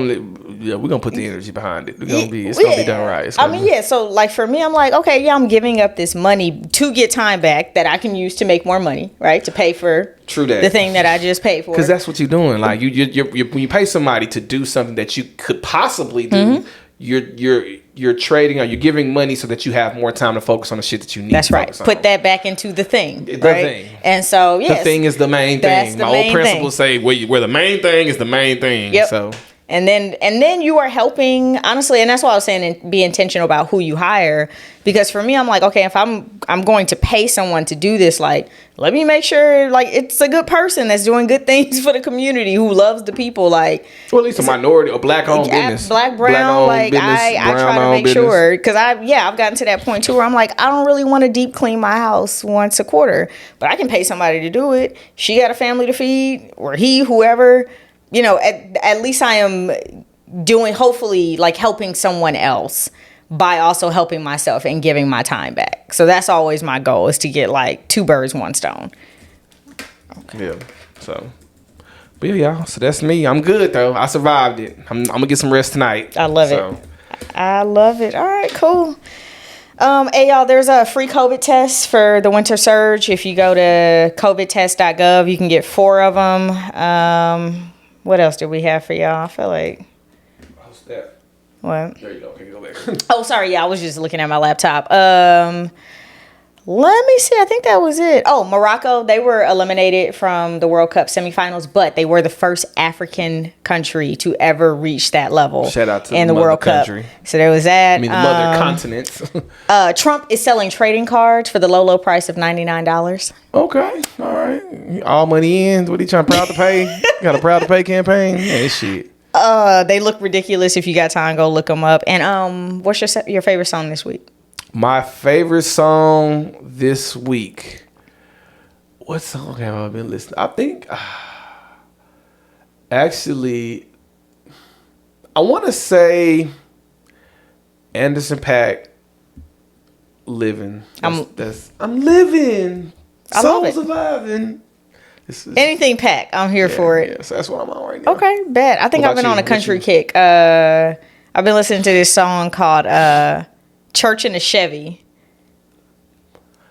we're gonna put the energy behind it. It's gonna be done right. So like for me, I'm like, okay, I'm giving up this money to get time back that I can use to make more money, right? To pay for the thing that I just paid for. Because that's what you're doing. Like you when you pay somebody to do something that you could possibly do, you're trading, or you're giving money so that you have more time to focus on the shit that you need. That's to right. focus on. Put that back into the thing. The right? thing. And so the thing is the main thing. My old principles say where the main thing is the main thing. Yep. So. And then you are helping, honestly, and that's why I was saying be intentional about who you hire. Because for me, I'm like, okay, if I'm going to pay someone to do this, like, let me make sure like it's a good person that's doing good things for the community, who loves the people, like, well, at least a minority or black-owned business, brown, like business, I try to make sure, because I've gotten to that point too where I'm like, I don't really want to deep clean my house once a quarter, but I can pay somebody to do it. She got a family to feed, or whoever. You know, at least I am doing, hopefully, like helping someone else by also helping myself and giving my time back. So that's always my goal, is to get like 2 birds, 1 stone. Okay. Yeah. So, but yeah, y'all. So that's me. I'm good though. I survived it. I'm gonna get some rest tonight. I love it. I love it. All right, cool. Hey y'all, there's a free COVID test for the winter surge. If you go to covidtests.gov, you can get 4 of them. What else did we have for y'all? I feel like. How's that? What? There you go. Okay, go back. Oh, sorry. Yeah, I was just looking at my laptop. Let me see. I think that was it. Oh, Morocco. They were eliminated from the World Cup Semifinals, but they were the first African country to ever reach that level. Shout out to in the World country. Cup. So there was that. I mean, the mother continent. Trump is selling trading cards for the low price of $99. Okay, all right. All money in. What are you trying proud to pay? Got a proud to pay campaign? Yeah, shit. They look ridiculous. If you got time, go look them up. And what's your favorite song this week? My favorite song this week. What song have I been listening? I think, actually, I want to say Anderson .Paak, "Living." I'm living. I love it. Surviving. Anything Pack, I'm here for it. Yeah, so that's what I'm on right now. Okay, bet. I think I've been on a country kick. I've been listening to this song called Church in a Chevy.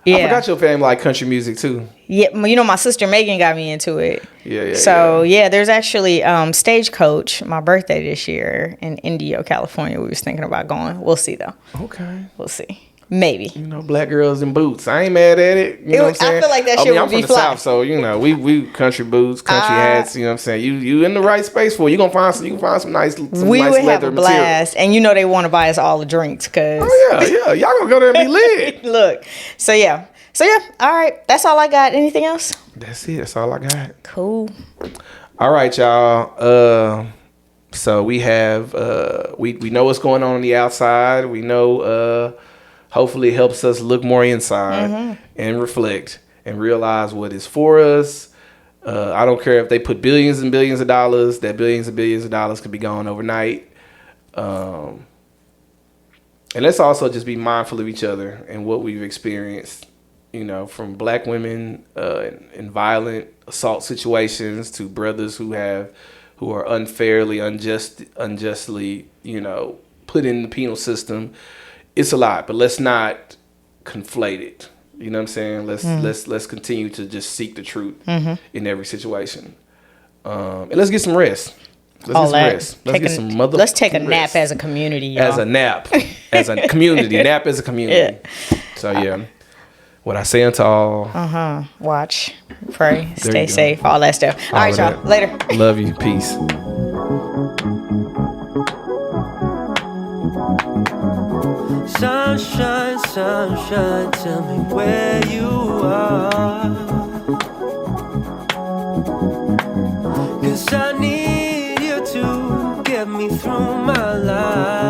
Yeah. I forgot your family like country music too. Yeah, you know, my sister Megan got me into it. Yeah. So there's actually Stagecoach, my birthday this year in Indio, California. We was thinking about going. We'll see though. Okay. We'll see. Maybe. You know, black girls in boots. I ain't mad at it. You know what I'm saying? I feel like that shit would be I'm from the South, so you know, we country boots, country hats. You know what I'm saying? You in the right space for it. You gonna find some nice. We nice would have leather a blast, material. and you know they want to buy us all the drinks, cause. Oh yeah, y'all gonna go there and be lit. Look, so yeah. All right, that's all I got. Anything else? That's it. That's all I got. Cool. All right, y'all. So we have we know what's going on the outside. We know hopefully it helps us look more inside and reflect and realize what is for us. I don't care if they put billions and billions of dollars. That billions and billions of dollars could be gone overnight. And let's also just be mindful of each other and what we've experienced, from black women in violent assault situations to brothers who are unfairly, unjustly, put in the penal system. It's a lot, but let's not conflate it. You know what I'm saying? Let's continue to just seek the truth in every situation. And let's get some rest. Let's get some motherfucking Let's take a rest. nap as a community, y'all. As a community. Nap as a community. Yeah. So, yeah. What I say unto all. Watch, pray, There stay you go. safe, all that stuff. All right, of y'all. that. Later. Love you. Peace. Sunshine, sunshine, tell me where you are. 'Cause I need you to get me through my life.